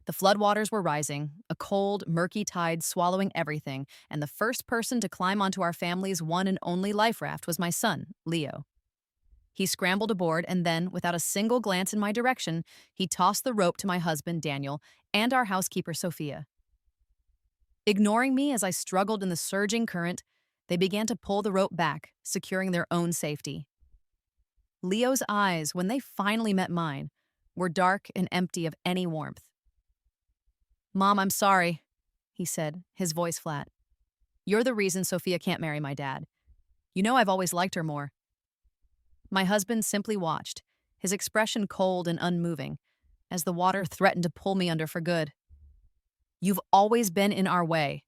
The floodwaters were rising, a cold, murky tide swallowing everything, and the first person to climb onto our family's one and only life raft was my son, Leo. He scrambled aboard, and then, without a single glance in my direction, he tossed the rope to my husband, Daniel, and our housekeeper, Sophia. Ignoring me as I struggled in the surging current, they began to pull the rope back, securing their own safety. Leo's eyes, when they finally met mine, were dark and empty of any warmth. "Mom, I'm sorry," he said, his voice flat. "You're the reason Sophia can't marry my dad. You know I've always liked her more." My husband simply watched, his expression cold and unmoving, as the water threatened to pull me under for good. "You've always been in our way,"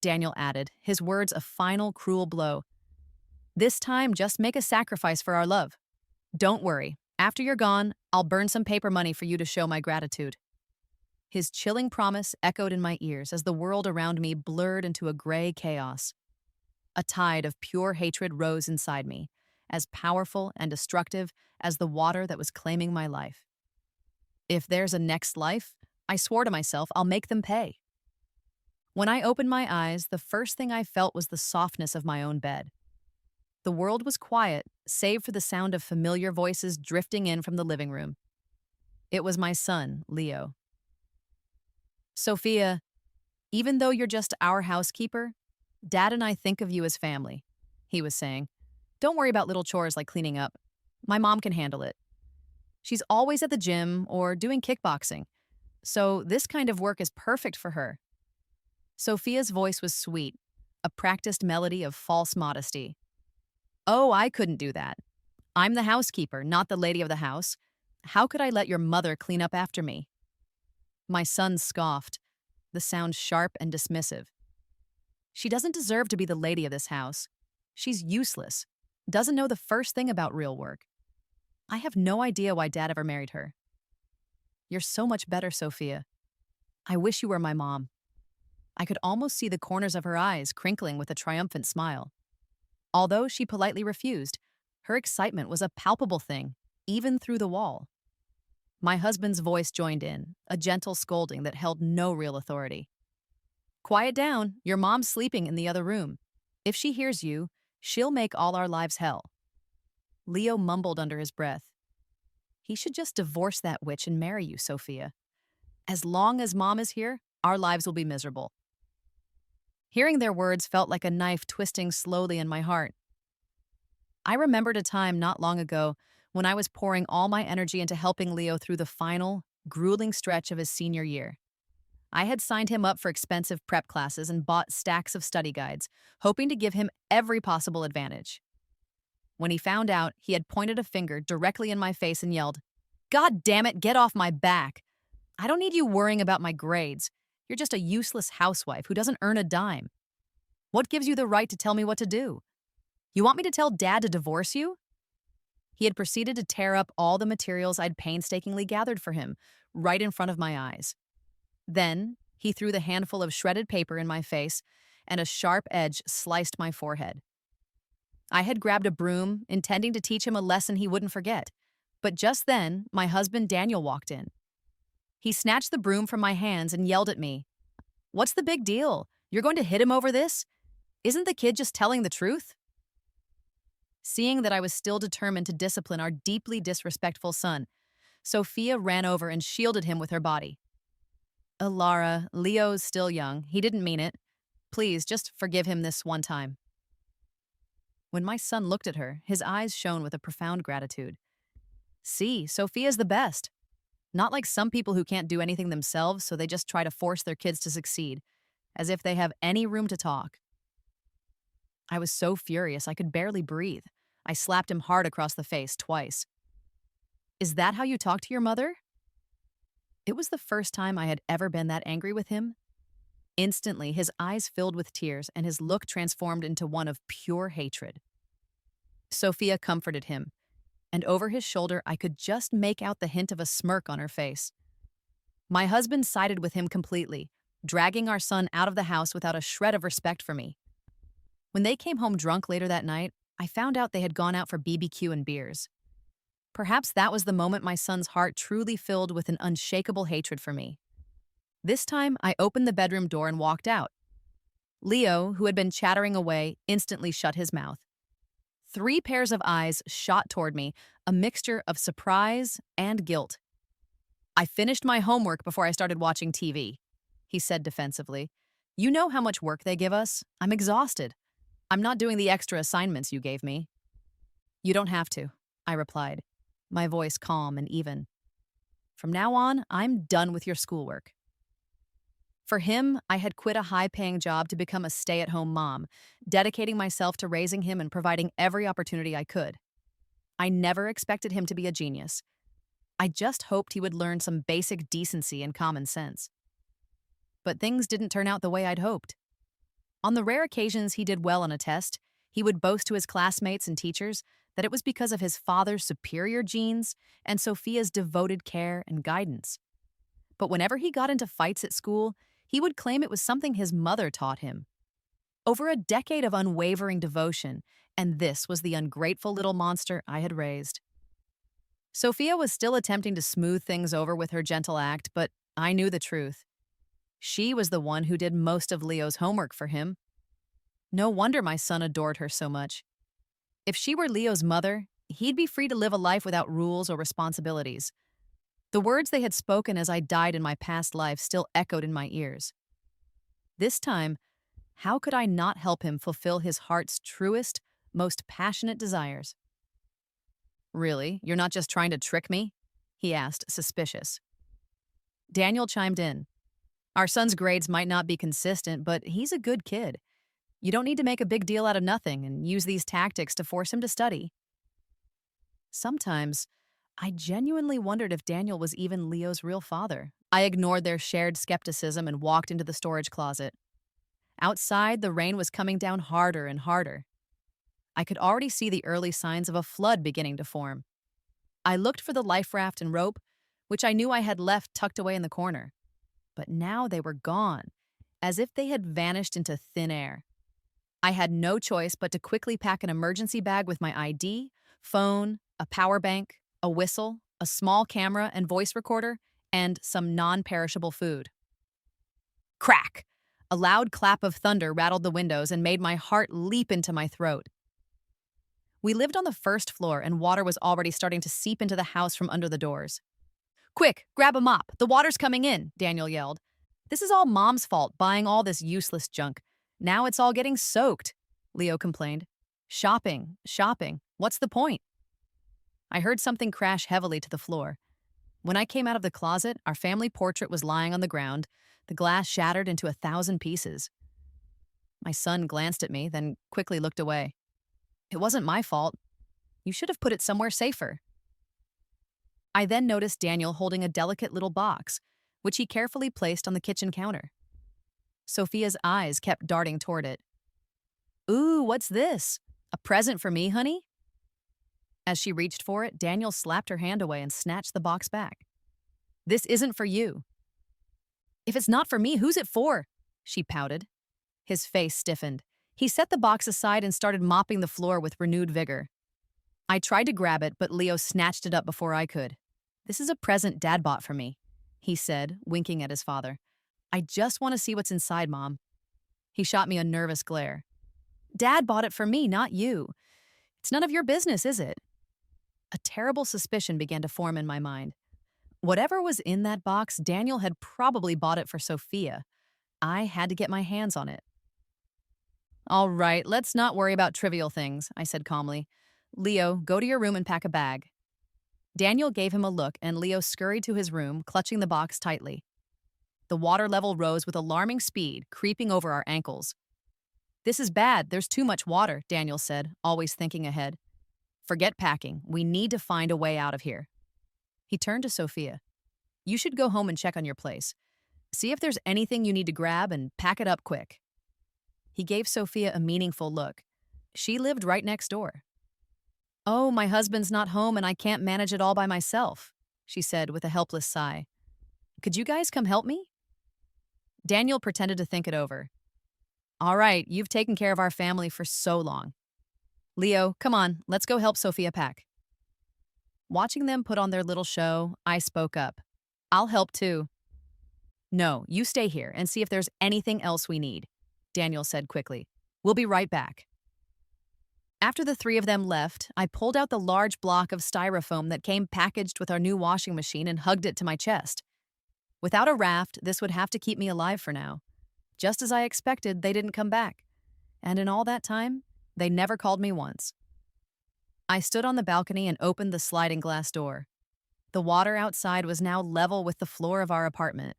Daniel added, his words a final cruel blow. "This time, just make a sacrifice for our love. Don't worry, after you're gone, I'll burn some paper money for you to show my gratitude." His chilling promise echoed in my ears as the world around me blurred into a gray chaos. A tide of pure hatred rose inside me, as powerful and destructive as the water that was claiming my life. If there's a next life, I swore to myself I'll make them pay. When I opened my eyes, the first thing I felt was the softness of my own bed. The world was quiet, save for the sound of familiar voices drifting in from the living room. It was my son, Leo. "Sophia, even though you're just our housekeeper, Dad and I think of you as family," he was saying. "Don't worry about little chores like cleaning up. My mom can handle it. She's always at the gym or doing kickboxing, so this kind of work is perfect for her." Sophia's voice was sweet, a practiced melody of false modesty. "Oh, I couldn't do that. I'm the housekeeper, not the lady of the house. How could I let your mother clean up after me?" My son scoffed, the sound sharp and dismissive. "She doesn't deserve to be the lady of this house. She's useless, doesn't know the first thing about real work. I have no idea why Dad ever married her." "You're so much better, Sophia. I wish you were my mom." I could almost see the corners of her eyes crinkling with a triumphant smile. Although she politely refused, her excitement was a palpable thing, even through the wall. My husband's voice joined in, a gentle scolding that held no real authority. "Quiet down, your mom's sleeping in the other room. If she hears you, she'll make all our lives hell." Leo mumbled under his breath. "He should just divorce that witch and marry you, Sophia. As long as Mom is here, our lives will be miserable." Hearing their words felt like a knife twisting slowly in my heart. I remembered a time not long ago when I was pouring all my energy into helping Leo through the final, grueling stretch of his senior year. I had signed him up for expensive prep classes and bought stacks of study guides, hoping to give him every possible advantage. When he found out, he had pointed a finger directly in my face and yelled, "God damn it, get off my back! I don't need you worrying about my grades. You're just a useless housewife who doesn't earn a dime. What gives you the right to tell me what to do? You want me to tell Dad to divorce you?" He had proceeded to tear up all the materials I'd painstakingly gathered for him, right in front of my eyes. Then, he threw the handful of shredded paper in my face, and a sharp edge sliced my forehead. I had grabbed a broom, intending to teach him a lesson he wouldn't forget, but just then, my husband Daniel walked in. He snatched the broom from my hands and yelled at me, "What's the big deal? You're going to hit him over this? Isn't the kid just telling the truth?" Seeing that I was still determined to discipline our deeply disrespectful son, Sophia ran over and shielded him with her body. "Lara, Leo's still young. He didn't mean it. Please, just forgive him this one time." When my son looked at her, his eyes shone with a profound gratitude. "See, Sophia's the best. Not like some people who can't do anything themselves, so they just try to force their kids to succeed, as if they have any room to talk." I was so furious I could barely breathe. I slapped him hard across the face twice. "Is that how you talk to your mother?" It was the first time I had ever been that angry with him. Instantly, his eyes filled with tears and his look transformed into one of pure hatred. Sophia comforted him, and over his shoulder I could just make out the hint of a smirk on her face. My husband sided with him completely, dragging our son out of the house without a shred of respect for me. When they came home drunk later that night, I found out they had gone out for BBQ and beers. Perhaps that was the moment my son's heart truly filled with an unshakable hatred for me. This time, I opened the bedroom door and walked out. Leo, who had been chattering away, instantly shut his mouth. Three pairs of eyes shot toward me, a mixture of surprise and guilt. I finished my homework before I started watching TV, he said defensively. You know how much work they give us? I'm exhausted. I'm not doing the extra assignments you gave me. You don't have to, I replied, my voice calm and even. From now on, I'm done with your schoolwork. For him, I had quit a high-paying job to become a stay-at-home mom, dedicating myself to raising him and providing every opportunity I could. I never expected him to be a genius. I just hoped he would learn some basic decency and common sense. But things didn't turn out the way I'd hoped. On the rare occasions he did well on a test, he would boast to his classmates and teachers that it was because of his father's superior genes and Sophia's devoted care and guidance. But whenever he got into fights at school, he would claim it was something his mother taught him. Over a decade of unwavering devotion, and this was the ungrateful little monster I had raised. Sophia was still attempting to smooth things over with her gentle act, but I knew the truth. She was the one who did most of Leo's homework for him. No wonder my son adored her so much. If she were Leo's mother, he'd be free to live a life without rules or responsibilities. The words they had spoken as I died in my past life still echoed in my ears. This time, how could I not help him fulfill his heart's truest, most passionate desires? Really, you're not just trying to trick me? He asked, suspicious. Daniel chimed in. Our son's grades might not be consistent, but he's a good kid. You don't need to make a big deal out of nothing and use these tactics to force him to study. Sometimes, I genuinely wondered if Daniel was even Leo's real father. I ignored their shared skepticism and walked into the storage closet. Outside, the rain was coming down harder and harder. I could already see the early signs of a flood beginning to form. I looked for the life raft and rope, which I knew I had left tucked away in the corner. But now they were gone, as if they had vanished into thin air. I had no choice but to quickly pack an emergency bag with my ID, phone, a power bank, a whistle, a small camera and voice recorder, and some non-perishable food. Crack! A loud clap of thunder rattled the windows and made my heart leap into my throat. We lived on the first floor and water was already starting to seep into the house from under the doors. Quick, grab a mop. The water's coming in, Daniel yelled. This is all Mom's fault, buying all this useless junk. Now it's all getting soaked, Leo complained. Shopping. What's the point? I heard something crash heavily to the floor. When I came out of the closet, our family portrait was lying on the ground, the glass shattered into 1,000 pieces. My son glanced at me, then quickly looked away. It wasn't my fault. You should have put it somewhere safer. I then noticed Daniel holding a delicate little box, which he carefully placed on the kitchen counter. Sophia's eyes kept darting toward it. Ooh, what's this? A present for me, honey? As she reached for it, Daniel slapped her hand away and snatched the box back. This isn't for you. If it's not for me, who's it for? She pouted. His face stiffened. He set the box aside and started mopping the floor with renewed vigor. I tried to grab it, but Leo snatched it up before I could. This is a present Dad bought for me, he said, winking at his father. I just want to see what's inside, Mom. He shot me a nervous glare. Dad bought it for me, not you. It's none of your business, is it? A terrible suspicion began to form in my mind. Whatever was in that box, Daniel had probably bought it for Sophia. I had to get my hands on it. All right, let's not worry about trivial things, I said calmly. Leo, go to your room and pack a bag. Daniel gave him a look, and Leo scurried to his room, clutching the box tightly. The water level rose with alarming speed, creeping over our ankles. This is bad. There's too much water, Daniel said, always thinking ahead. Forget packing. We need to find a way out of here. He turned to Sophia. You should go home and check on your place. See if there's anything you need to grab and pack it up quick. He gave Sophia a meaningful look. She lived right next door. Oh, my husband's not home and I can't manage it all by myself, she said with a helpless sigh. Could you guys come help me? Daniel pretended to think it over. All right, you've taken care of our family for so long. Leo, come on, let's go help Sophia pack. Watching them put on their little show, I spoke up. I'll help too. No, you stay here and see if there's anything else we need, Daniel said quickly. We'll be right back. After the three of them left, I pulled out the large block of styrofoam that came packaged with our new washing machine and hugged it to my chest. Without a raft, this would have to keep me alive for now. Just as I expected, they didn't come back. And in all that time, they never called me once. I stood on the balcony and opened the sliding glass door. The water outside was now level with the floor of our apartment.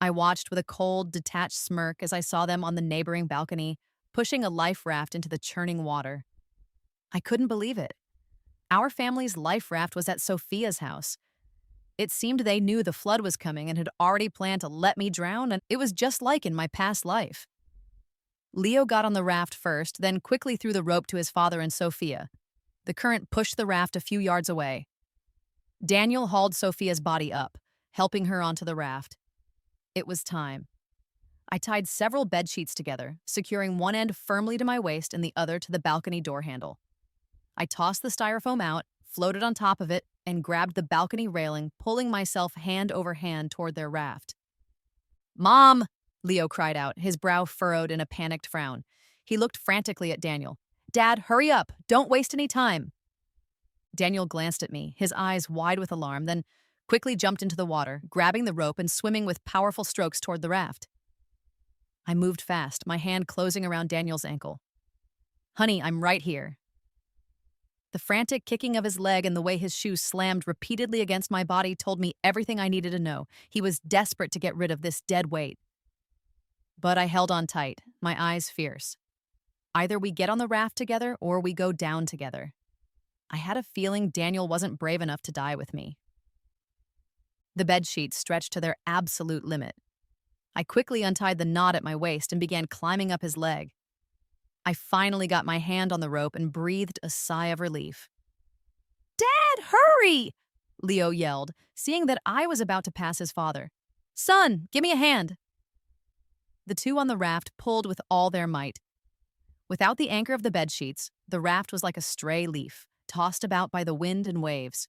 I watched with a cold, detached smirk as I saw them on the neighboring balcony, pushing a life raft into the churning water. I couldn't believe it. Our family's life raft was at Sophia's house. It seemed they knew the flood was coming and had already planned to let me drown, and it was just like in my past life. Leo got on the raft first, then quickly threw the rope to his father and Sophia. The current pushed the raft a few yards away. Daniel hauled Sophia's body up, helping her onto the raft. It was time. I tied several bed sheets together, securing one end firmly to my waist and the other to the balcony door handle. I tossed the styrofoam out, floated on top of it, and grabbed the balcony railing, pulling myself hand over hand toward their raft. "Mom!" Leo cried out, his brow furrowed in a panicked frown. He looked frantically at Daniel. "Dad, hurry up! Don't waste any time!" Daniel glanced at me, his eyes wide with alarm, then quickly jumped into the water, grabbing the rope and swimming with powerful strokes toward the raft. I moved fast, my hand closing around Daniel's ankle. "Honey, I'm right here." The frantic kicking of his leg and the way his shoes slammed repeatedly against my body told me everything I needed to know. He was desperate to get rid of this dead weight. But I held on tight, my eyes fierce. Either we get on the raft together or we go down together. I had a feeling Daniel wasn't brave enough to die with me. The bed sheets stretched to their absolute limit. I quickly untied the knot at my waist and began climbing up his leg. I finally got my hand on the rope and breathed a sigh of relief. "Dad, hurry!" Leo yelled, seeing that I was about to pass his father. "Son, give me a hand." The two on the raft pulled with all their might. Without the anchor of the bed sheets, the raft was like a stray leaf, tossed about by the wind and waves.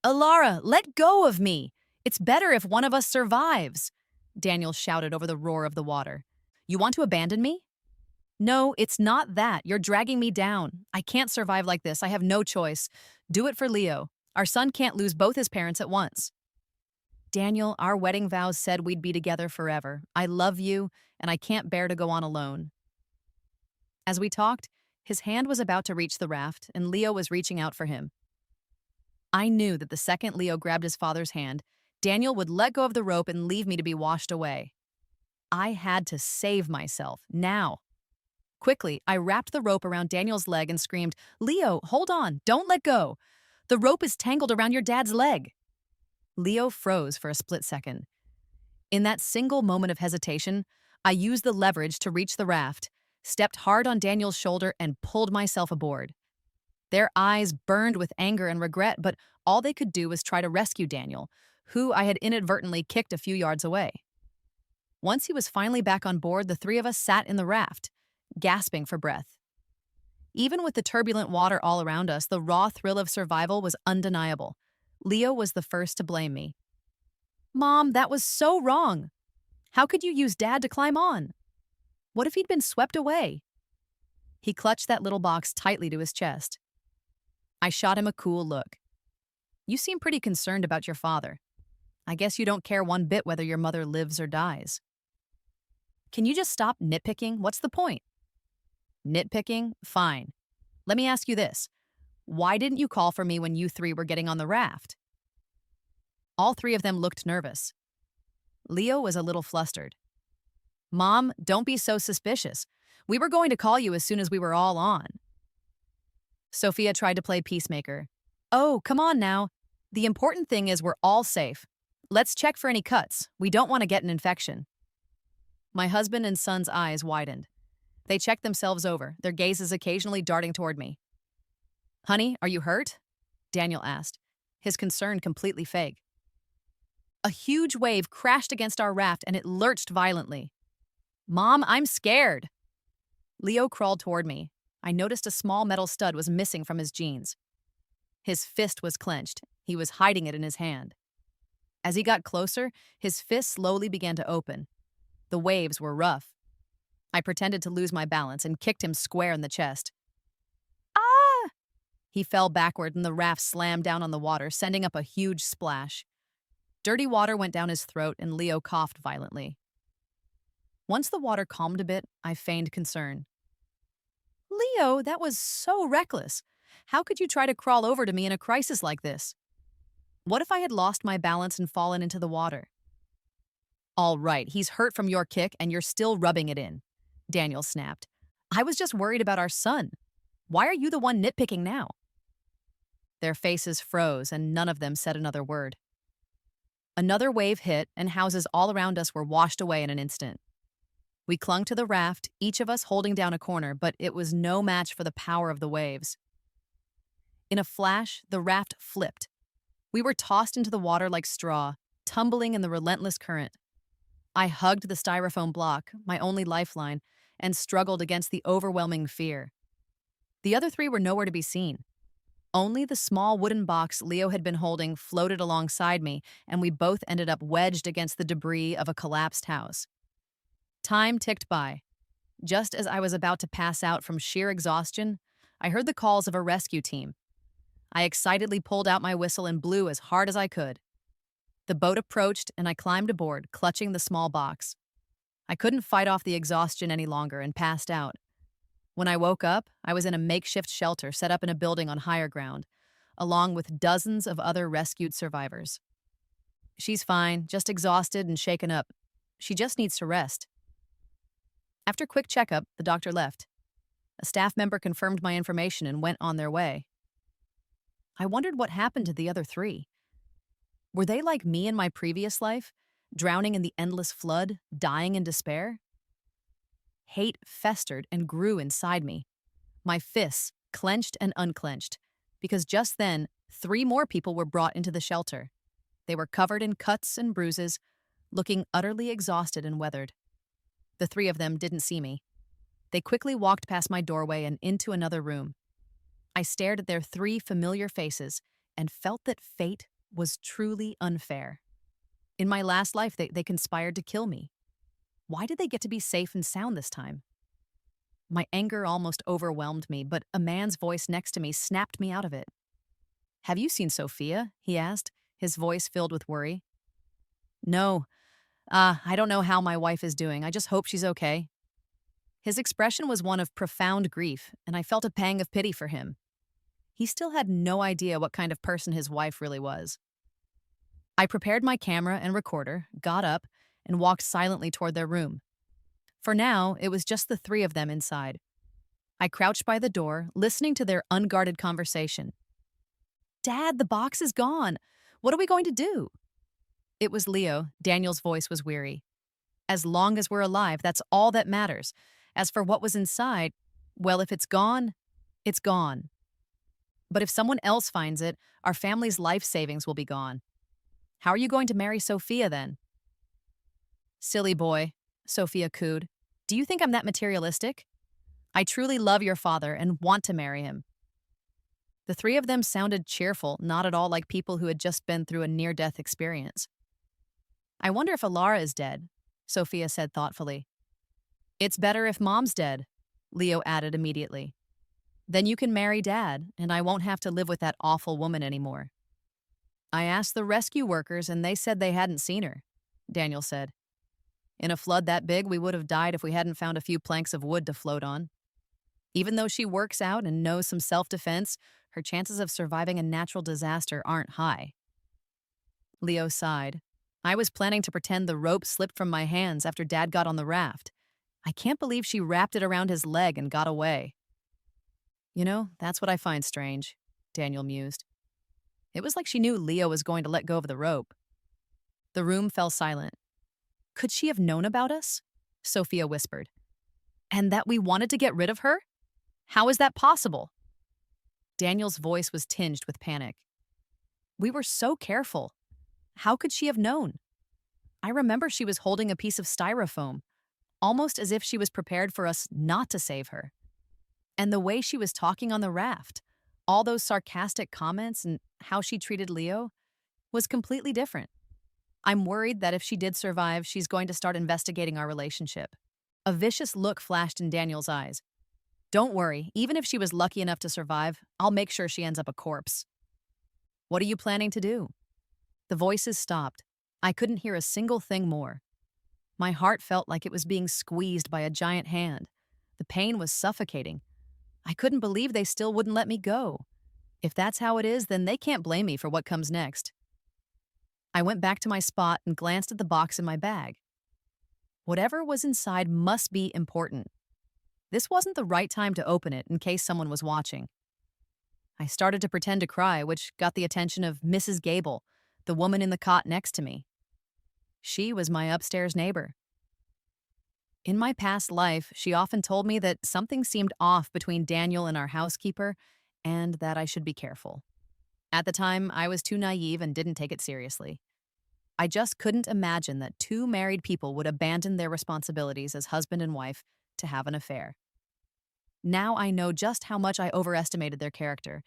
"Alara, let go of me! It's better if one of us survives," Daniel shouted over the roar of the water. "You want to abandon me?" "No, it's not that. You're dragging me down. I can't survive like this. I have no choice. Do it for Leo. Our son can't lose both his parents at once." "Daniel, our wedding vows said we'd be together forever. I love you, and I can't bear to go on alone." As we talked, his hand was about to reach the raft, and Leo was reaching out for him. I knew that the second Leo grabbed his father's hand, Daniel would let go of the rope and leave me to be washed away. I had to save myself, now. Quickly, I wrapped the rope around Daniel's leg and screamed, "Leo, hold on, don't let go. The rope is tangled around your dad's leg." Leo froze for a split second. In that single moment of hesitation, I used the leverage to reach the raft, stepped hard on Daniel's shoulder, and pulled myself aboard. Their eyes burned with anger and regret, but all they could do was try to rescue Daniel, who I had inadvertently kicked a few yards away. Once he was finally back on board, the three of us sat in the raft, gasping for breath. Even with the turbulent water all around us, the raw thrill of survival was undeniable. Leo was the first to blame me. "Mom, that was so wrong. How could you use Dad to climb on? What if he'd been swept away?" He clutched that little box tightly to his chest. I shot him a cool look. "You seem pretty concerned about your father. I guess you don't care one bit whether your mother lives or dies. Can you just stop nitpicking? What's the point?" "Nitpicking? Fine. Let me ask you this. Why didn't you call for me when you three were getting on the raft?" All three of them looked nervous. Leo was a little flustered. "Mom, don't be so suspicious. We were going to call you as soon as we were all on." Sophia tried to play peacemaker. "Oh, come on now. The important thing is we're all safe. Let's check for any cuts. We don't want to get an infection." My husband and son's eyes widened. They checked themselves over, their gazes occasionally darting toward me. "Honey, are you hurt?" Daniel asked, his concern completely fake. A huge wave crashed against our raft and it lurched violently. "Mom, I'm scared." Leo crawled toward me. I noticed a small metal stud was missing from his jeans. His fist was clenched. He was hiding it in his hand. As he got closer, his fist slowly began to open. The waves were rough. I pretended to lose my balance and kicked him square in the chest. Ah! He fell backward and the raft slammed down on the water, sending up a huge splash. Dirty water went down his throat and Leo coughed violently. Once the water calmed a bit, I feigned concern. Leo, that was so reckless. How could you try to crawl over to me in a crisis like this? What if I had lost my balance and fallen into the water? All right, he's hurt from your kick and you're still rubbing it in, Daniel snapped. I was just worried about our son. Why are you the one nitpicking now? Their faces froze and none of them said another word. Another wave hit and houses all around us were washed away in an instant. We clung to the raft, each of us holding down a corner, but it was no match for the power of the waves. In a flash, the raft flipped. We were tossed into the water like straw, tumbling in the relentless current. I hugged the styrofoam block, my only lifeline, and struggled against the overwhelming fear. The other three were nowhere to be seen. Only the small wooden box Leo had been holding floated alongside me, and we both ended up wedged against the debris of a collapsed house. Time ticked by. Just as I was about to pass out from sheer exhaustion, I heard the calls of a rescue team. I excitedly pulled out my whistle and blew as hard as I could. The boat approached, and I climbed aboard, clutching the small box. I couldn't fight off the exhaustion any longer and passed out. When I woke up, I was in a makeshift shelter set up in a building on higher ground, along with dozens of other rescued survivors. She's fine, just exhausted and shaken up. She just needs to rest. After a quick checkup, the doctor left. A staff member confirmed my information and went on their way. I wondered what happened to the other three. Were they like me in my previous life, drowning in the endless flood, dying in despair? Hate festered and grew inside me. My fists clenched and unclenched, because just then, 3 more people were brought into the shelter. They were covered in cuts and bruises, looking utterly exhausted and weathered. The 3 of them didn't see me. They quickly walked past my doorway and into another room. I stared at their 3 familiar faces and felt that fate was truly unfair. In my last life, they conspired to kill me. Why did they get to be safe and sound this time? My anger almost overwhelmed me, but a man's voice next to me snapped me out of it. Have you seen Sophia? He asked, his voice filled with worry. No. I don't know how my wife is doing. I just hope she's okay. His expression was one of profound grief, and I felt a pang of pity for him. He still had no idea what kind of person his wife really was. I prepared my camera and recorder, got up, and walked silently toward their room. For now, it was just the 3 of them inside. I crouched by the door, listening to their unguarded conversation. Dad, the box is gone. What are we going to do? It was Leo. Daniel's voice was weary. As long as we're alive, that's all that matters. As for what was inside, well, if it's gone, it's gone. But if someone else finds it, our family's life savings will be gone. How are you going to marry Sophia then? Silly boy, Sophia cooed. Do you think I'm that materialistic? I truly love your father and want to marry him. The 3 of them sounded cheerful, not at all like people who had just been through a near-death experience. I wonder if Alara is dead, Sophia said thoughtfully. It's better if Mom's dead, Leo added immediately. Then you can marry Dad, and I won't have to live with that awful woman anymore. I asked the rescue workers, and they said they hadn't seen her, Daniel said. In a flood that big, we would have died if we hadn't found a few planks of wood to float on. Even though she works out and knows some self-defense, her chances of surviving a natural disaster aren't high. Leo sighed. I was planning to pretend the rope slipped from my hands after Dad got on the raft. I can't believe she wrapped it around his leg and got away. You know, that's what I find strange, Daniel mused. It was like she knew Leo was going to let go of the rope. The room fell silent. Could she have known about us? Sophia whispered. And that we wanted to get rid of her? How is that possible? Daniel's voice was tinged with panic. We were so careful. How could she have known? I remember she was holding a piece of styrofoam, almost as if she was prepared for us not to save her. And the way she was talking on the raft, all those sarcastic comments and how she treated Leo, was completely different. I'm worried that if she did survive, she's going to start investigating our relationship. A vicious look flashed in Daniel's eyes. Don't worry, even if she was lucky enough to survive, I'll make sure she ends up a corpse. What are you planning to do? The voices stopped. I couldn't hear a single thing more. My heart felt like it was being squeezed by a giant hand. The pain was suffocating. I couldn't believe they still wouldn't let me go. If that's how it is, then they can't blame me for what comes next. I went back to my spot and glanced at the box in my bag. Whatever was inside must be important. This wasn't the right time to open it in case someone was watching. I started to pretend to cry, which got the attention of Mrs. Gable, the woman in the cot next to me. She was my upstairs neighbor. In my past life, she often told me that something seemed off between Daniel and our housekeeper, and that I should be careful. At the time, I was too naive and didn't take it seriously. I just couldn't imagine that two married people would abandon their responsibilities as husband and wife to have an affair. Now I know just how much I overestimated their character.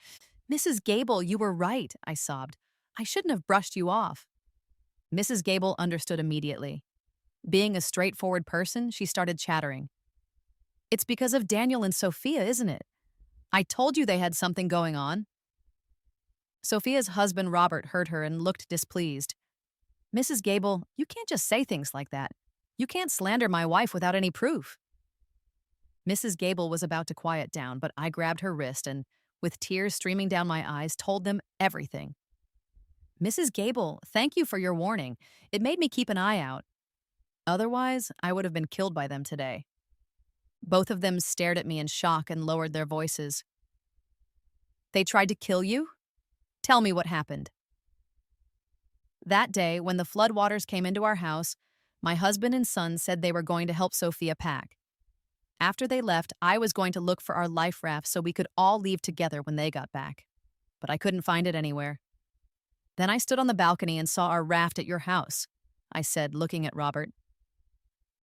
Mrs. Gable, you were right, I sobbed. I shouldn't have brushed you off. Mrs. Gable understood immediately. Being a straightforward person, she started chattering. It's because of Daniel and Sophia, isn't it? I told you they had something going on. Sophia's husband, Robert, heard her and looked displeased. Mrs. Gable, you can't just say things like that. You can't slander my wife without any proof. Mrs. Gable was about to quiet down, but I grabbed her wrist and, with tears streaming down my eyes, told them everything. Mrs. Gable, thank you for your warning. It made me keep an eye out. Otherwise, I would have been killed by them today. Both of them stared at me in shock and lowered their voices. They tried to kill you? Tell me what happened. That day, when the floodwaters came into our house, my husband and son said they were going to help Sophia pack. After they left, I was going to look for our life raft so we could all leave together when they got back. But I couldn't find it anywhere. Then I stood on the balcony and saw our raft at your house, I said, looking at Robert.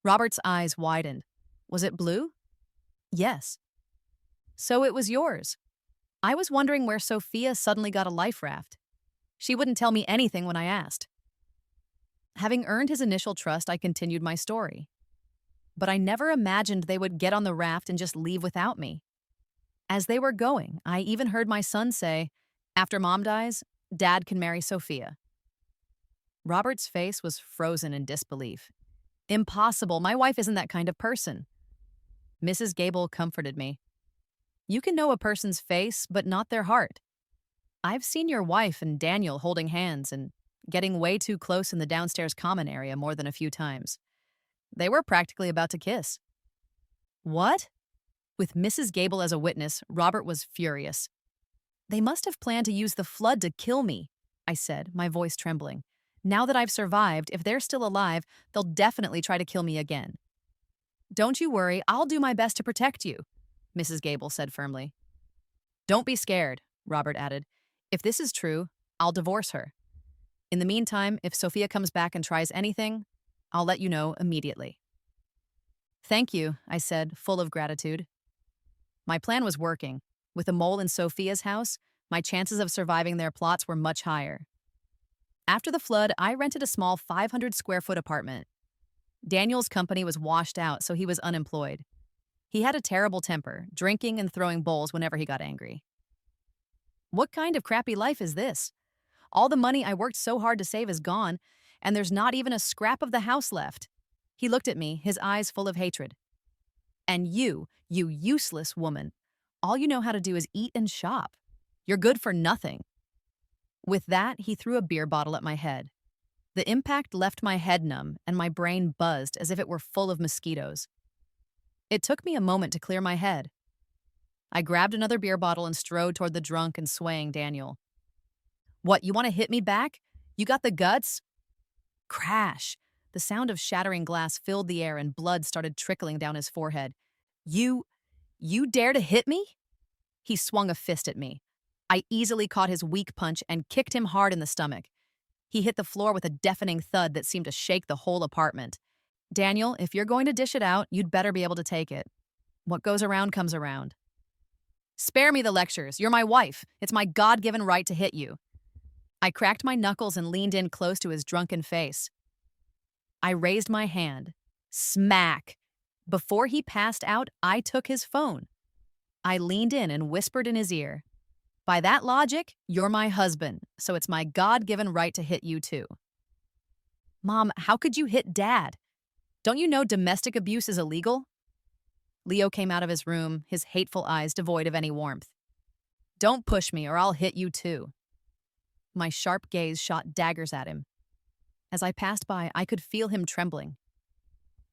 Robert's eyes widened. Was it blue? Yes. So it was yours. I was wondering where Sophia suddenly got a life raft. She wouldn't tell me anything when I asked. Having earned his initial trust, I continued my story. But I never imagined they would get on the raft and just leave without me. As they were going, I even heard my son say, after Mom dies, Dad can marry Sophia. Robert's face was frozen in disbelief. Impossible, my wife isn't that kind of person. Mrs. Gable comforted me. You can know a person's face, but not their heart. I've seen your wife and Daniel holding hands and getting way too close in the downstairs common area more than a few times. They were practically about to kiss. What? With Mrs. Gable as a witness, Robert was furious. They must have planned to use the flood to kill me, I said, my voice trembling. Now that I've survived, if they're still alive, they'll definitely try to kill me again. Don't you worry, I'll do my best to protect you, Mrs. Gable said firmly. Don't be scared, Robert added. If this is true, I'll divorce her. In the meantime, if Sophia comes back and tries anything, I'll let you know immediately. Thank you, I said, full of gratitude. My plan was working. With a mole in Sophia's house, my chances of surviving their plots were much higher. After the flood, I rented a small 500-square-foot apartment. Daniel's company was washed out, so he was unemployed. He had a terrible temper, drinking and throwing bowls whenever he got angry. What kind of crappy life is this? All the money I worked so hard to save is gone, and there's not even a scrap of the house left. He looked at me, his eyes full of hatred. And you useless woman, all you know how to do is eat and shop. You're good for nothing. With that, he threw a beer bottle at my head. The impact left my head numb, and my brain buzzed as if it were full of mosquitoes. It took me a moment to clear my head. I grabbed another beer bottle and strode toward the drunk and swaying Daniel. What, you want to hit me back? You got the guts? Crash! The sound of shattering glass filled the air and blood started trickling down his forehead. You dare to hit me? He swung a fist at me. I easily caught his weak punch and kicked him hard in the stomach. He hit the floor with a deafening thud that seemed to shake the whole apartment. Daniel, if you're going to dish it out, you'd better be able to take it. What goes around comes around. Spare me the lectures. You're my wife. It's my God-given right to hit you. I cracked my knuckles and leaned in close to his drunken face. I raised my hand. Smack! Before he passed out, I took his phone. I leaned in and whispered in his ear, "By that logic, you're my husband, so it's my God-given right to hit you too." Mom, how could you hit Dad? Don't you know domestic abuse is illegal? Leo came out of his room, his hateful eyes devoid of any warmth. Don't push me or I'll hit you too. My sharp gaze shot daggers at him. As I passed by, I could feel him trembling.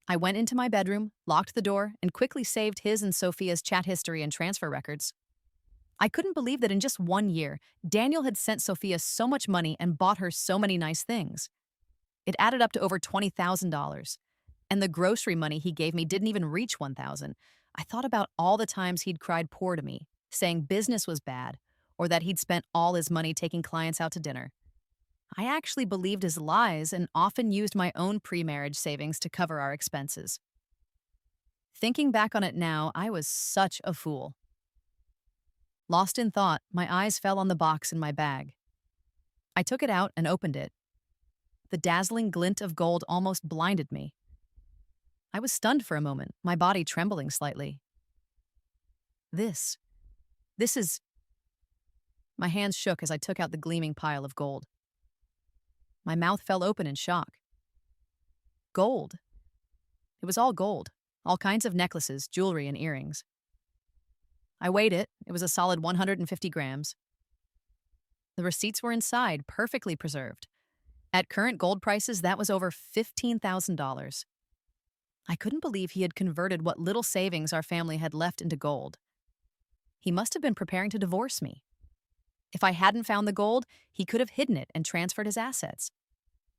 I went into my bedroom, locked the door, and quickly saved his and Sophia's chat history and transfer records. I couldn't believe that in just 1 year, Daniel had sent Sophia so much money and bought her so many nice things. It added up to over $20,000. And the grocery money he gave me didn't even reach $1,000. I thought about all the times he'd cried poor to me, saying business was bad, or that he'd spent all his money taking clients out to dinner. I actually believed his lies and often used my own pre-marriage savings to cover our expenses. Thinking back on it now, I was such a fool. Lost in thought, my eyes fell on the box in my bag. I took it out and opened it. The dazzling glint of gold almost blinded me. I was stunned for a moment, my body trembling slightly. This is... My hands shook as I took out the gleaming pile of gold. My mouth fell open in shock. Gold. It was all gold, all kinds of necklaces, jewelry, and earrings. I weighed it. It was a solid 150 grams. The receipts were inside, perfectly preserved. At current gold prices, that was over $15,000. I couldn't believe he had converted what little savings our family had left into gold. He must have been preparing to divorce me. If I hadn't found the gold, he could have hidden it and transferred his assets.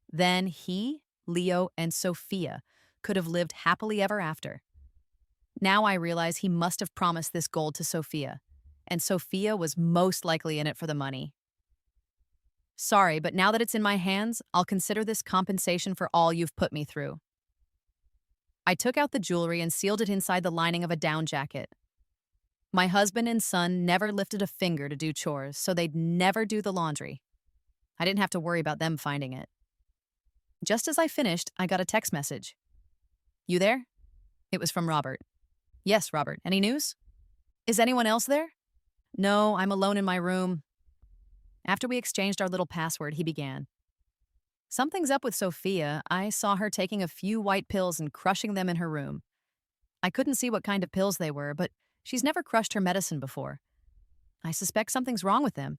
Then he, Leo, and Sophia could have lived happily ever after. Now I realize he must have promised this gold to Sophia, and Sophia was most likely in it for the money. Sorry, but now that it's in my hands, I'll consider this compensation for all you've put me through. I took out the jewelry and sealed it inside the lining of a down jacket. My husband and son never lifted a finger to do chores, so they'd never do the laundry. I didn't have to worry about them finding it. Just as I finished, I got a text message. "You there?" It was from Robert. "Yes, Robert. Any news?" "Is anyone else there?" "No, I'm alone in my room." After we exchanged our little password, he began. "Something's up with Sophia. I saw her taking a few white pills and crushing them in her room. I couldn't see what kind of pills they were, but she's never crushed her medicine before. I suspect something's wrong with them.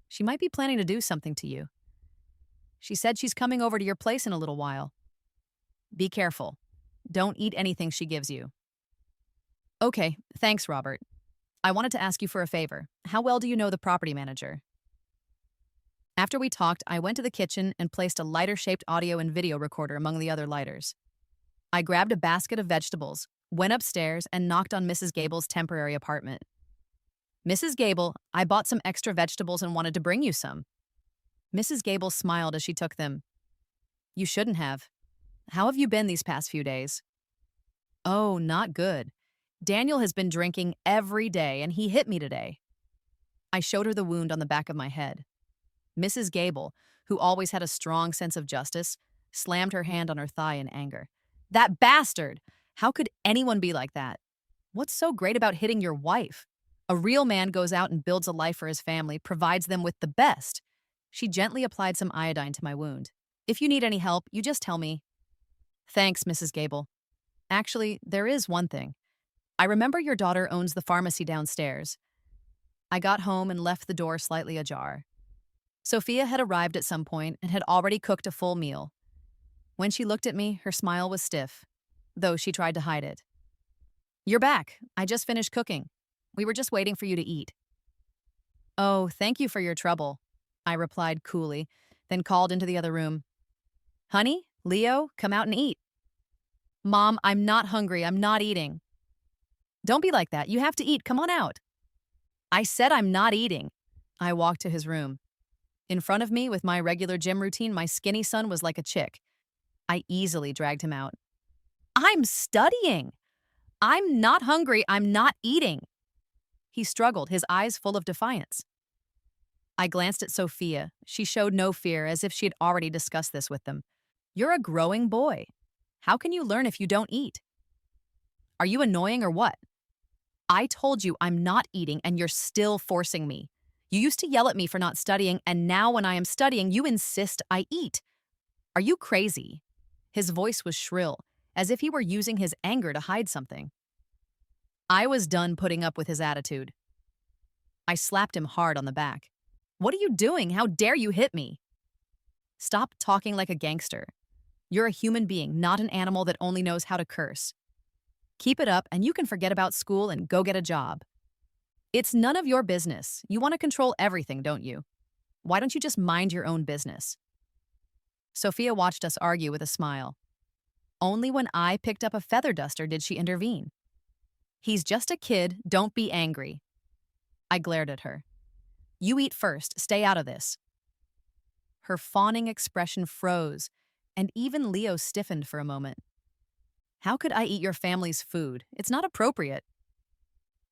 She might be planning to do something to you. She said she's coming over to your place in a little while. Be careful. Don't eat anything she gives you." "Okay, thanks, Robert. I wanted to ask you for a favor. How well do you know the property manager?" After we talked, I went to the kitchen and placed a lighter-shaped audio and video recorder among the other lighters. I grabbed a basket of vegetables, went upstairs, and knocked on Mrs. Gable's temporary apartment. "Mrs. Gable, I bought some extra vegetables and wanted to bring you some." Mrs. Gable smiled as she took them. "You shouldn't have. How have you been these past few days?" "Oh, not good. Daniel has been drinking every day, and he hit me today." I showed her the wound on the back of my head. Mrs. Gable, who always had a strong sense of justice, slammed her hand on her thigh in anger. "That bastard! How could anyone be like that? What's so great about hitting your wife? A real man goes out and builds a life for his family, provides them with the best." She gently applied some iodine to my wound. "If you need any help, you just tell me." "Thanks, Mrs. Gable. Actually, there is one thing. I remember your daughter owns the pharmacy downstairs." I got home and left the door slightly ajar. Sophia had arrived at some point and had already cooked a full meal. When she looked at me, her smile was stiff, though she tried to hide it. "You're back. I just finished cooking. We were just waiting for you to eat." "Oh, thank you for your trouble," I replied coolly, then called into the other room. "Honey, Leo, come out and eat." "Mom, I'm not hungry. I'm not eating." "Don't be like that. You have to eat. Come on out." "I said I'm not eating." I walked to his room. In front of me, with my regular gym routine, my skinny son was like a chick. I easily dragged him out. "I'm studying. I'm not hungry. I'm not eating." He struggled, his eyes full of defiance. I glanced at Sophia. She showed no fear, as if she had already discussed this with them. You're a growing boy. How can you learn if you don't eat? Are you annoying or what? I told you I'm not eating and you're still forcing me. You used to yell at me for not studying, and now when I am studying, you insist I eat. Are you crazy? His voice was shrill, as if he were using his anger to hide something. I was done putting up with his attitude. I slapped him hard on the back. What are you doing? How dare you hit me? Stop talking like a gangster. You're a human being, not an animal that only knows how to curse. Keep it up and you can forget about school and go get a job. It's none of your business. You want to control everything, don't you? Why don't you just mind your own business? Sophia watched us argue with a smile. Only when I picked up a feather duster did she intervene. He's just a kid, don't be angry. I glared at her. You eat first, stay out of this. Her fawning expression froze, and even Leo stiffened for a moment. How could I eat your family's food? It's not appropriate.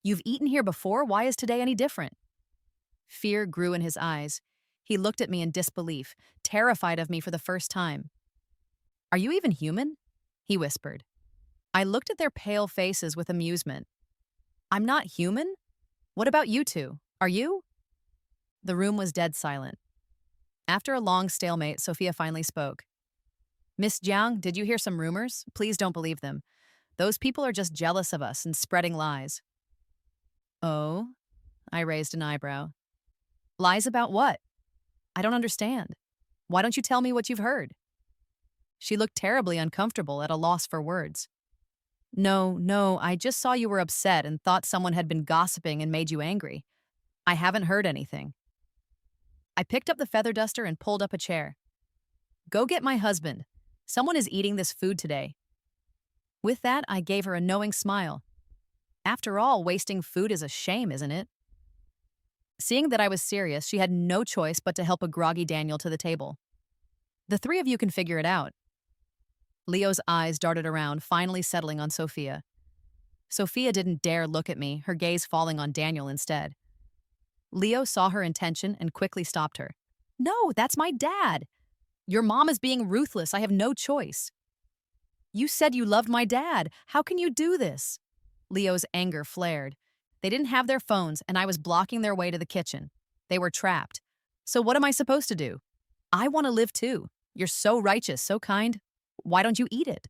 You've eaten here before, why is today any different? Fear grew in his eyes. He looked at me in disbelief, terrified of me for the first time. Are you even human? He whispered. I looked at their pale faces with amusement. I'm not human? What about you two? Are you? The room was dead silent. After a long stalemate, Sophia finally spoke. Miss Jiang, did you hear some rumors? Please don't believe them. Those people are just jealous of us and spreading lies. Oh? I raised an eyebrow. Lies about what? I don't understand. Why don't you tell me what you've heard? She looked terribly uncomfortable, at a loss for words. No, I just saw you were upset and thought someone had been gossiping and made you angry. I haven't heard anything. I picked up the feather duster and pulled up a chair. Go get my husband. Someone is eating this food today. With that, I gave her a knowing smile. After all, wasting food is a shame, isn't it? Seeing that I was serious, she had no choice but to help a groggy Daniel to the table. The three of you can figure it out. Leo's eyes darted around, finally settling on Sophia. Sophia didn't dare look at me, her gaze falling on Daniel instead. Leo saw her intention and quickly stopped her. No, that's my dad. Your mom is being ruthless. I have no choice. You said you loved my dad. How can you do this? Leo's anger flared. They didn't have their phones, and I was blocking their way to the kitchen. They were trapped. So what am I supposed to do? I want to live too. You're so righteous, so kind. Why don't you eat it?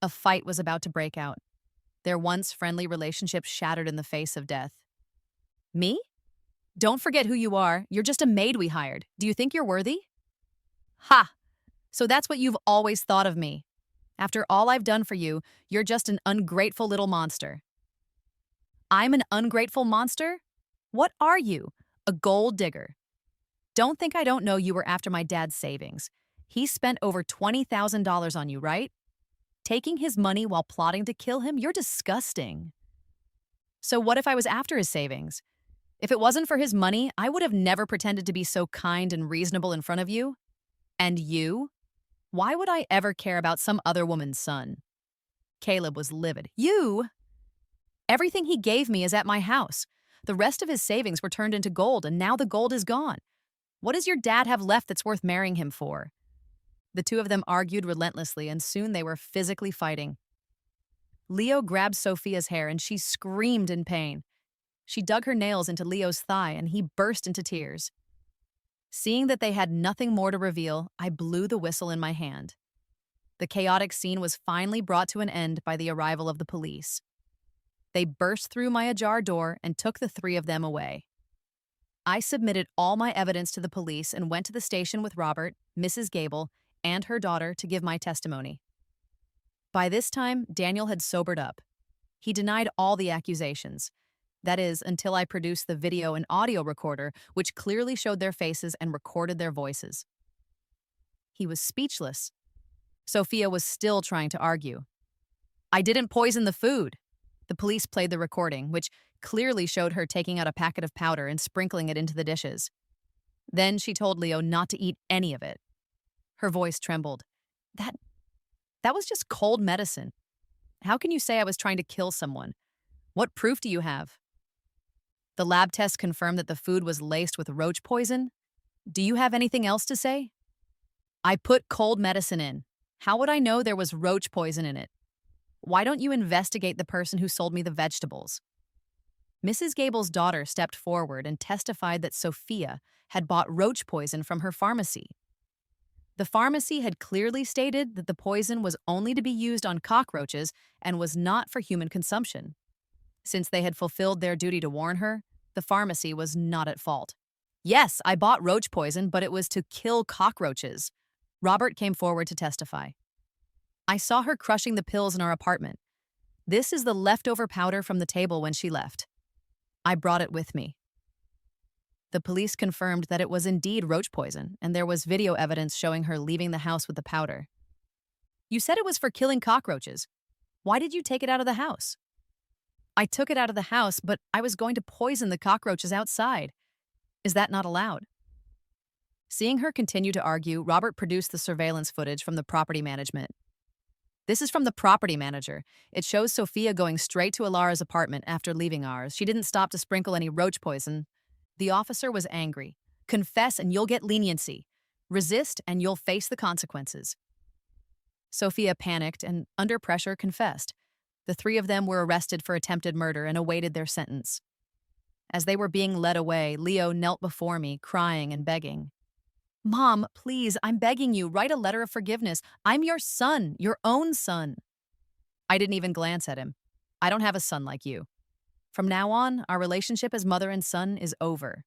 A fight was about to break out. Their once friendly relationship shattered in the face of death. Me? Don't forget who you are. You're just a maid we hired. Do you think you're worthy? Ha! So that's what you've always thought of me. After all I've done for you, you're just an ungrateful little monster. I'm an ungrateful monster? What are you? A gold digger. Don't think I don't know you were after my dad's savings. He spent over $20,000 on you, right? Taking his money while plotting to kill him? You're disgusting. So what if I was after his savings? If it wasn't for his money, I would have never pretended to be so kind and reasonable in front of you. And you? Why would I ever care about some other woman's son? Caleb was livid. You? Everything he gave me is at my house. The rest of his savings were turned into gold, and now the gold is gone. What does your dad have left that's worth marrying him for? The two of them argued relentlessly, and soon they were physically fighting. Leo grabbed Sophia's hair, and she screamed in pain. She dug her nails into Leo's thigh, and he burst into tears. Seeing that they had nothing more to reveal, I blew the whistle in my hand. The chaotic scene was finally brought to an end by the arrival of the police. They burst through my ajar door and took the three of them away. I submitted all my evidence to the police and went to the station with Robert, Mrs. Gable, and her daughter to give my testimony. By this time, Daniel had sobered up. He denied all the accusations. That is, until I produced the video and audio recorder, which clearly showed their faces and recorded their voices. He was speechless. Sophia was still trying to argue. I didn't poison the food. The police played the recording, which clearly showed her taking out a packet of powder and sprinkling it into the dishes. Then she told Leo not to eat any of it. Her voice trembled. That was just cold medicine. How can you say I was trying to kill someone? What proof do you have? The lab test confirmed that the food was laced with roach poison. Do you have anything else to say? I put cold medicine in. How would I know there was roach poison in it? Why don't you investigate the person who sold me the vegetables? Mrs. Gable's daughter stepped forward and testified that Sophia had bought roach poison from her pharmacy. The pharmacy had clearly stated that the poison was only to be used on cockroaches and was not for human consumption. Since they had fulfilled their duty to warn her, the pharmacy was not at fault. Yes, I bought roach poison, but it was to kill cockroaches. Robert came forward to testify. I saw her crushing the pills in our apartment. This is the leftover powder from the table when she left. I brought it with me. The police confirmed that it was indeed roach poison, and there was video evidence showing her leaving the house with the powder. You said it was for killing cockroaches. Why did you take it out of the house? I took it out of the house, but I was going to poison the cockroaches outside. Is that not allowed? Seeing her continue to argue, Robert produced the surveillance footage from the property management. This is from the property manager. It shows Sophia going straight to Alara's apartment after leaving ours. She didn't stop to sprinkle any roach poison. The officer was angry. Confess and you'll get leniency. Resist and you'll face the consequences. Sophia panicked and, under pressure, confessed. The three of them were arrested for attempted murder and awaited their sentence. As they were being led away, Leo knelt before me, crying and begging. Mom, please, I'm begging you, write a letter of forgiveness. I'm your son, your own son. I didn't even glance at him. I don't have a son like you. From now on, our relationship as mother and son is over.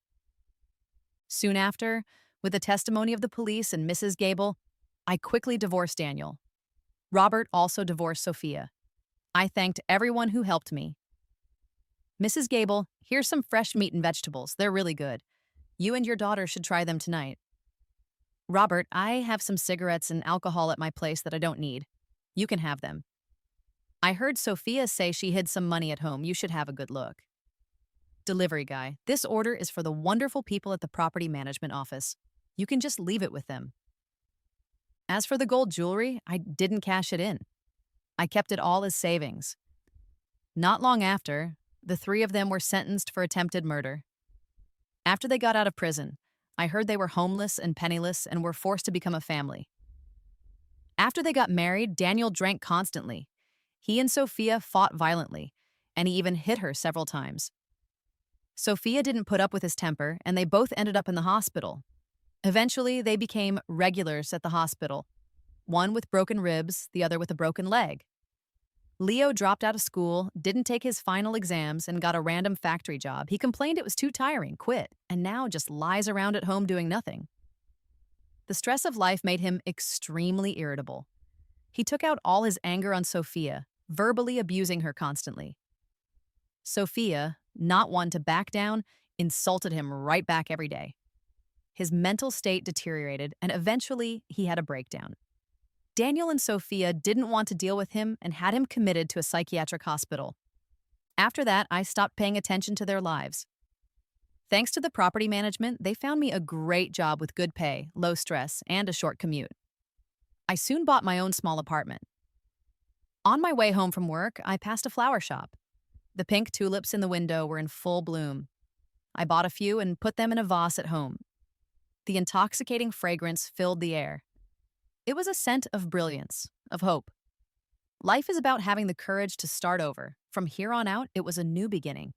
Soon after, with the testimony of the police and Mrs. Gable, I quickly divorced Daniel. Robert also divorced Sophia. I thanked everyone who helped me. Mrs. Gable, here's some fresh meat and vegetables. They're really good. You and your daughter should try them tonight. Robert, I have some cigarettes and alcohol at my place that I don't need. You can have them. I heard Sophia say she hid some money at home. You should have a good look. Delivery guy, this order is for the wonderful people at the property management office. You can just leave it with them. As for the gold jewelry, I didn't cash it in. I kept it all as savings. Not long after, the three of them were sentenced for attempted murder. After they got out of prison, I heard they were homeless and penniless and were forced to become a family. After they got married, Daniel drank constantly. He and Sophia fought violently, and he even hit her several times. Sophia didn't put up with his temper, and they both ended up in the hospital. Eventually, they became regulars at the hospital, one with broken ribs, the other with a broken leg. Leo dropped out of school, didn't take his final exams, and got a random factory job. He complained it was too tiring, quit, and now just lies around at home doing nothing. The stress of life made him extremely irritable. He took out all his anger on Sophia, verbally abusing her constantly. Sophia, not one to back down, insulted him right back every day. His mental state deteriorated, and eventually he had a breakdown. Daniel and Sophia didn't want to deal with him and had him committed to a psychiatric hospital. After that, I stopped paying attention to their lives. Thanks to the property management, they found me a great job with good pay, low stress, and a short commute. I soon bought my own small apartment. On my way home from work, I passed a flower shop. The pink tulips in the window were in full bloom. I bought a few and put them in a vase at home. The intoxicating fragrance filled the air. It was a scent of brilliance, of hope. Life is about having the courage to start over. From here on out, it was a new beginning.